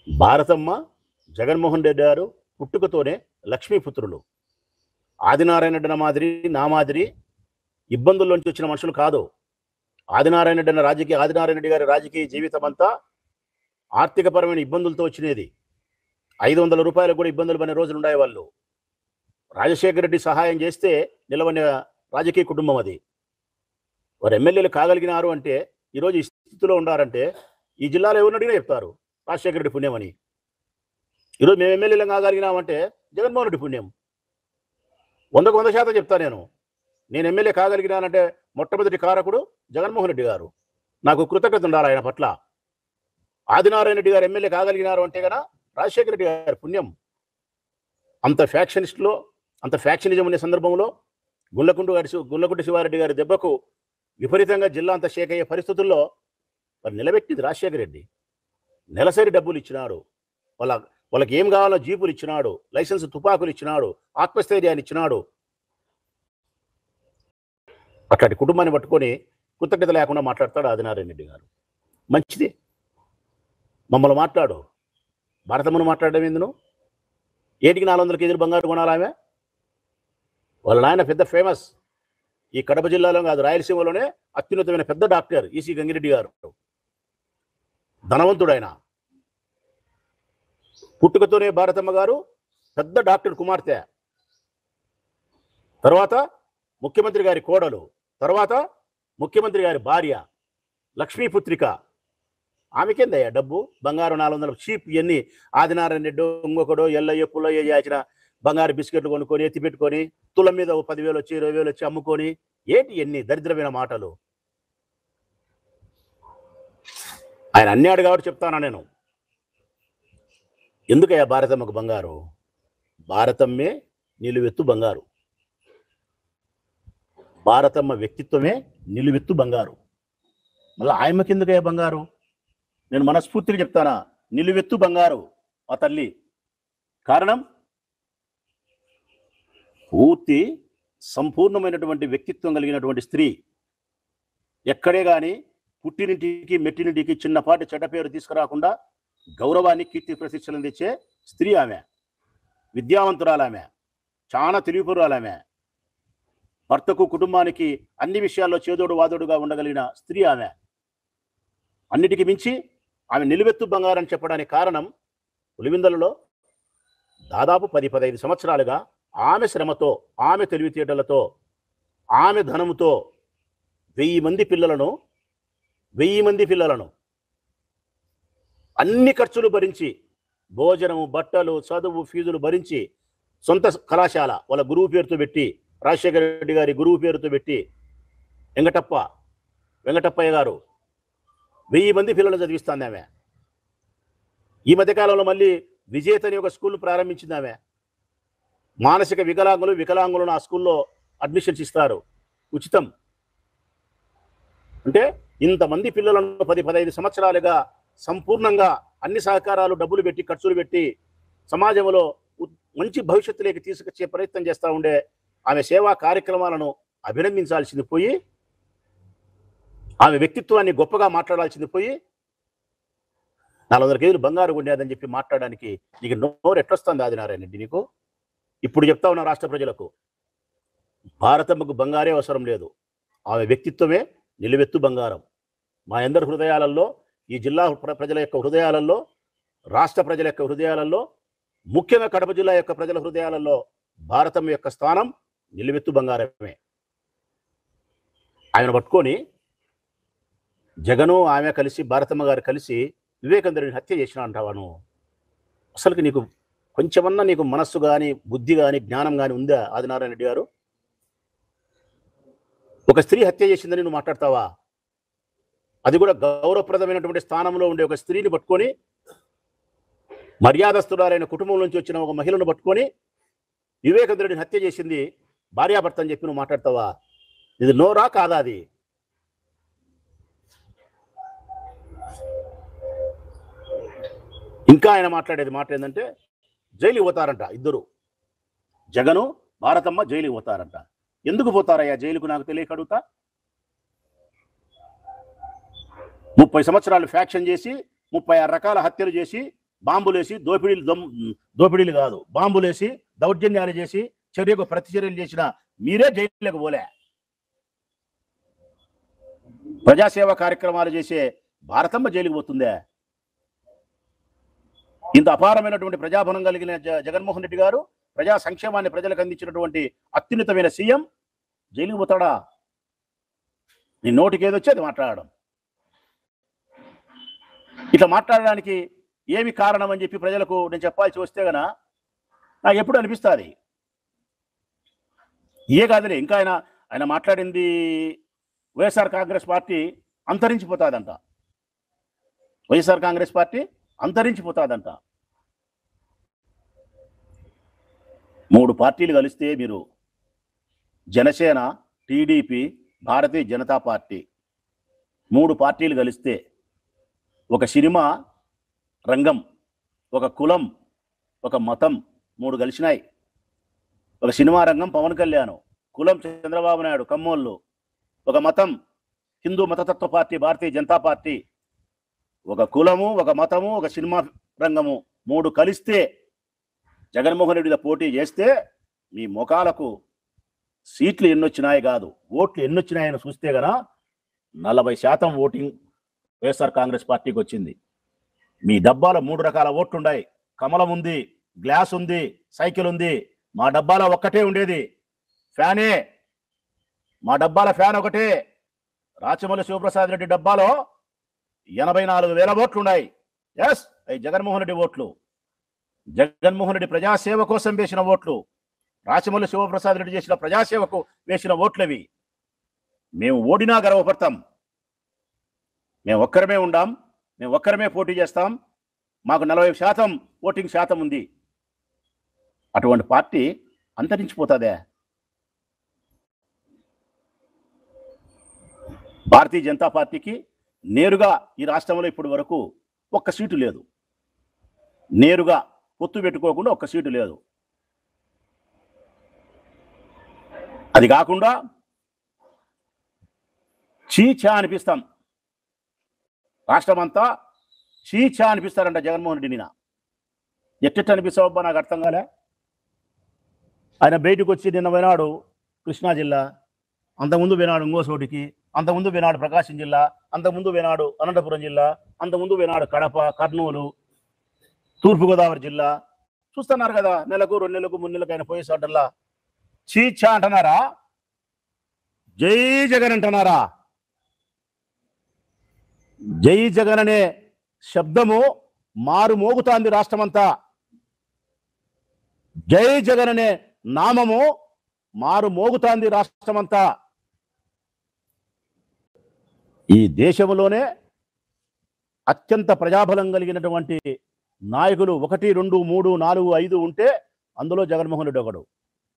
భారతమ్మ, జగన్మోహన్ రెడ్డి గారు పుట్టుకతోనే లక్ష్మీపుత్రులు. ఆదినారాయణ రెడ్డి మాదిరి, నా మాదిరి ఇబ్బందుల్లోంచి వచ్చిన మనుషులు కాదు. ఆదినారాయణ రెడ్డి గారి రాజకీయ జీవితం అంతా ఆర్థికపరమైన ఇబ్బందులతో వచ్చినది. 500 రూపాయలకు కూడా ఇబ్బందులు పడిన రోజులు ఉన్నాయి. వాళ్ళు రాజశేఖర రెడ్డి సహాయం చేస్తే నిలవని రాజకీయ కుటుంబం అది. వారు ఎమ్మెల్యేలు కాగలిగినారు అంటే, ఈరోజు ఈ స్థితిలో ఉన్నారంటే ఈ జిల్లాలో ఎవరిని అడిగినా చెప్తారు రాజశేఖర రెడ్డి పుణ్యం అని. ఈరోజు మేము ఎమ్మెల్యేలు కాగలిగినామంటే జగన్మోహన్ రెడ్డి పుణ్యం. 100% చెప్తా. నేను ఎమ్మెల్యే కాగలిగినానంటే మొట్టమొదటి కారకుడు జగన్మోహన్ రెడ్డి గారు. నాకు కృతజ్ఞత ఉండాలి ఆయన పట్ల. ఆదినారాయణ రెడ్డి గారు ఎమ్మెల్యే కాగలిగినారు అంటే కదా రాజశేఖర రెడ్డి గారి పుణ్యం. అంత ఫ్యాక్షనిస్టులో, అంత ఫ్యాక్షనిజం ఉండే సందర్భంలో గుండ్లకుంట శివారెడ్డి గారి దెబ్బకు విపరీతంగా జిల్లా అంతా షేక్ అయ్యే పరిస్థితుల్లో మరి నిలబెట్టింది రాజశేఖర రెడ్డి. నెలసరి డబ్బులు ఇచ్చినాడు, వాళ్ళకి ఏం కావాలో జీపులు ఇచ్చినాడు, లైసెన్స్ తుపాకులు ఇచ్చినాడు, ఆత్మస్థైర్యాన్ని ఇచ్చినాడు. అట్లాంటి కుటుంబాన్ని పట్టుకొని కృతజ్ఞత లేకుండా మాట్లాడతాడు ఆదినారాయణ రెడ్డి గారు. మంచిది, మమ్మల్ని మాట్లాడు. భారతమ్మను మాట్లాడడం ఎందును? ఏటికి 400 కేజీలు బంగారు కొనాలి ఆమె? వాళ్ళ నాయన పెద్ద ఫేమస్, ఈ కడప జిల్లాలో కాదు రాయలసీమలోనే అత్యున్నతమైన పెద్ద డాక్టర్ ఈసీ గంగిరెడ్డి గారు. ధనవంతుడు ఆయన. పుట్టుకతోనే భారతమ్మ గారు పెద్ద డాక్టర్ కుమార్తె, తర్వాత ముఖ్యమంత్రి గారి కోడలు, తర్వాత ముఖ్యమంత్రి గారి భార్య, లక్ష్మీపుత్రిక. ఆమెకేందయ్యా డబ్బు? బంగారు 400 చీప్. ఇవన్నీ ఆదినారాయణ రెడ్డి ఇంకొకడు ఎల్లయ్య పుల్లయ్య చేసిన బంగారు బిస్కెట్లు కొనుక్కొని ఎత్తి పెట్టుకొని తులం మీద 10,000 వచ్చి 20,000 వచ్చి అమ్ముకొని ఏంటి ఎన్ని దరిద్రమైన మాటలు. ఆయన అన్నాడు కాబట్టి చెప్తానా నేను. ఎందుకయ్యా భారతమ్మకు బంగారు? భారతమ్మే నిలువెత్తు బంగారు. భారతమ్మ వ్యక్తిత్వమే నిలువెత్తు బంగారు. మళ్ళీ ఆయమ్మకి ఎందుకయ్యా బంగారు? నేను మనస్ఫూర్తిగా చెప్తానా, నిలువెత్తు బంగారు ఆ తల్లి. కారణం పూర్తి సంపూర్ణమైనటువంటి వ్యక్తిత్వం కలిగినటువంటి స్త్రీ. ఎక్కడే కానీ పుట్టినింటికి మెట్టినింటికి చిన్నపాటి చెడ్డ పేరు తీసుకురాకుండా గౌరవాన్ని, కీర్తి ప్రతిష్టలను తెచ్చే స్త్రీ ఆమె. విద్యావంతురాలామె, చాలా తెలివిపరురాలామె. భర్తకు, కుటుంబానికి అన్ని విషయాల్లో చేదోడు వాదోడుగా ఉండగలిగిన స్త్రీ ఆమె. అన్నిటికీ మించి ఆమె నిలువెత్తు బంగారం చెప్పడానికి కారణం, పులివిందలలో దాదాపు 10-15 సంవత్సరాలుగా ఆమె శ్రమతో, ఆమె తెలివితేటలతో, ఆమె ధనముతో 1000 మంది పిల్లలను అన్ని ఖర్చులు భరించి, భోజనము, బట్టలు, చదువు, ఫీజులు భరించి, సొంత కళాశాల వాళ్ళ గురువు పేరుతో పెట్టి, రాజశేఖర రెడ్డి గారి గురువు పేరుతో పెట్టి, వెంకటప్పయ్య గారు 1000 మంది పిల్లలు చదివిస్తుంది ఆమె. ఈ మధ్యకాలంలో మళ్ళీ విజేత అని ఒక స్కూల్ ప్రారంభించింది ఆమె. మానసిక వికలాంగులను ఆ స్కూల్లో అడ్మిషన్స్ ఇస్తారు, ఉచితం. అంటే ఇంతమంది పిల్లలను 10-15 సంవత్సరాలుగా సంపూర్ణంగా అన్ని సహకారాలు, డబ్బులు పెట్టి, ఖర్చులు పెట్టి సమాజంలో మంచి భవిష్యత్తులోకి తీసుకొచ్చే ప్రయత్నం చేస్తూ ఉండే ఆమె సేవా కార్యక్రమాలను అభినందించాల్సింది పోయి, ఆమె వ్యక్తిత్వాన్ని గొప్పగా మాట్లాడాల్సింది పోయి, 400 కేజీలు బంగారు ఉండేదని చెప్పి మాట్లాడడానికి నీకు నోరు ఎట్లొస్తుంది ఆదినారాయణ రెడ్డి? నీకు ఇప్పుడు చెప్తా ఉన్న రాష్ట్ర ప్రజలకు, భారతమ్మకు బంగారే అవసరం లేదు, ఆమె వ్యక్తిత్వమే నిలువెత్తు బంగారం. మా అందరి హృదయాలలో, ఈ జిల్లా ప్రజల యొక్క హృదయాలలో, రాష్ట్ర ప్రజల యొక్క హృదయాలలో, ముఖ్యంగా కడప జిల్లా యొక్క ప్రజల హృదయాలలో భారతమ్మ యొక్క స్థానం నిలువెత్తు బంగారమే. ఆయన పట్టుకొని జగను, ఆమె కలిసి, భారతమ్మ గారు కలిసి వివేకానందరెడ్డిని హత్య చేసిన అంటావాను? అసలుకి నీకు కొంచెమన్నా నీకు మనస్సు కానీ, బుద్ధి కానీ, జ్ఞానం కానీ ఉందా ఆదినారాయణ రెడ్డి గారు? ఒక స్త్రీ హత్య చేసిందని నువ్వు మాట్లాడతావా? అది కూడా గౌరవప్రదమైనటువంటి స్థానంలో ఉండే ఒక స్త్రీని పట్టుకొని, మర్యాదస్తురాలైన కుటుంబం నుంచి వచ్చిన ఒక మహిళను పట్టుకొని వివేకానందరెడ్డిని హత్య చేసింది భార్యాభర్త అని చెప్పి నువ్వు మాట్లాడతావా? ఇది నోరా కాదా? అది ఇంకా ఆయన మాట్లాడేది మాట ఏంటంటే, జైలుకి పోతారంట ఇద్దరు, జగను, భారతమ్మ జైలుకి పోతారంట. ఎందుకు పోతారయ్యా జైలుకు నాకు తెలియక అడుగుతా. 30 సంవత్సరాలు ఫ్యాక్షన్ చేసి, 36 రకాల హత్యలు చేసి, బాంబులేసి దోపిడీలు కాదు, బాంబులేసి దౌర్జన్యాలు చేసి చర్యకు ప్రతిచర్యలు చేసిన మీరే జైలులకు పోలే. ప్రజాసేవ కార్యక్రమాలు చేసే భారతమ్మ జైలుకు పోతుందే? ఇంత అపారమైనటువంటి ప్రజాబలం కలిగిన జగన్మోహన్ రెడ్డి గారు, ప్రజా సంక్షేమాన్ని ప్రజలకు అందించినటువంటి అత్యున్నతమైన సీఎం జైలుకు పోతాడా? నీ నోటికి ఏదొచ్చి అది మాట్లాడడం. ఇట్లా మాట్లాడడానికి ఏమి కారణం అని చెప్పి ప్రజలకు నేను చెప్పాల్సి వస్తే గన నాకు ఎప్పుడు అనిపిస్తుంది ఏ కాదులే. ఇంకా ఆయన మాట్లాడింది వైఎస్ఆర్ కాంగ్రెస్ పార్టీ అంతరించిపోతాదంట. వైఎస్ఆర్ కాంగ్రెస్ పార్టీ అంతరించిపోతాదంట. 3 పార్టీలు కలిస్తే మీరు జనసేన, టీడీపీ, భారతీయ జనతా పార్టీ 3 పార్టీలు కలిస్తే ఒక సినిమా రంగం, ఒక కులం, ఒక మతం 3 కలిసినాయి. ఒక సినిమా రంగం పవన్ కళ్యాణ్, కులం చంద్రబాబు నాయుడు కమ్మోళ్ళు, ఒక మతం హిందూ మతతత్వ పార్టీ భారతీయ జనతా పార్టీ. ఒక కులము, ఒక మతము, ఒక సినిమా రంగము 3 కలిస్తే జగన్మోహన్ రెడ్డిలో పోటీ చేస్తే మీ ముఖాలకు సీట్లు ఎన్నొచ్చినాయి కాదు, ఓట్లు ఎన్నొచ్చినాయని చూస్తే గన 40% ఓటింగ్ వైఎస్ఆర్ కాంగ్రెస్ పార్టీకి వచ్చింది. మీ డబ్బాలో 3 రకాల ఓట్లు ఉన్నాయి. కమలం ఉంది, గ్లాస్ ఉంది, సైకిల్ ఉంది. మా డబ్బాలో ఒక్కటే ఉండేది ఫ్యానే. మా డబ్బాల ఫ్యాన్ ఒకటే. రాచమల్లి శివప్రసాద్ రెడ్డి డబ్బాలో 84,000 ఓట్లు ఉన్నాయి. ఎస్, అవి జగన్మోహన్ రెడ్డి ఓట్లు. జగన్మోహన్ రెడ్డి ప్రజాసేవ కోసం వేసిన ఓట్లు, రాచమల్లి శివప్రసాద్ రెడ్డి చేసిన ప్రజాసేవకు వేసిన ఓట్లవి. మేము ఓడినా గర్వపడతాం. మేము ఒక్కరమే ఉండాం, మేము ఒక్కరమే పోటీ చేస్తాం. మాకు 40% ఓటింగ్ శాతం ఉంది. అటువంటి పార్టీ అంతరించిపోతుందే? భారతీయ జనతా పార్టీకి నేరుగా ఈ రాష్ట్రంలో ఇప్పటి వరకు ఒక్క సీటు లేదు. నేరుగా పొత్తు పెట్టుకోకుండా ఒక్క సీటు లేదు. అది కాకుండా చీచా అనిపిస్తాం. రాష్ట్రం అంతా చీచా అనిపిస్తారంట జగన్మోహన్ రెడ్డిని. ఎట్టెట్ట అనిపిస్తావబ్బా నాకు అర్థం కాలే. ఆయన బయటకు వచ్చి నిన్న పోయినాడు కృష్ణా జిల్లా, అంతకుముందు పోయినాడు ఇంకో చోటికి, అంతకుముందు పోయినాడు ప్రకాశం జిల్లా, అంతకుముందు పోయినాడు అనంతపురం జిల్లా, అంతకుముందు పోయినాడు కడప, కర్నూలు, తూర్పుగోదావరి జిల్లా. చూస్తున్నారు కదా, నెలకు 2 నెలలకు 3 నెలలకు ఆయన పోయేసాడల్లా చీచా అంటున్నారా? జై జగన్ అంటున్నారా? జై జగన్ అనే శబ్దము మారు మోగుతాంది రాష్ట్రమంతా. జై జగన్ అనే నామము మారు మోగుతాంది రాష్ట్రమంతా. ఈ దేశంలోనే అత్యంత ప్రజాబలం కలిగినటువంటి నాయకులు 1, 2, 3, 4, 5 ఉంటే అందులో జగన్మోహన్ రెడ్డి ఒకడు.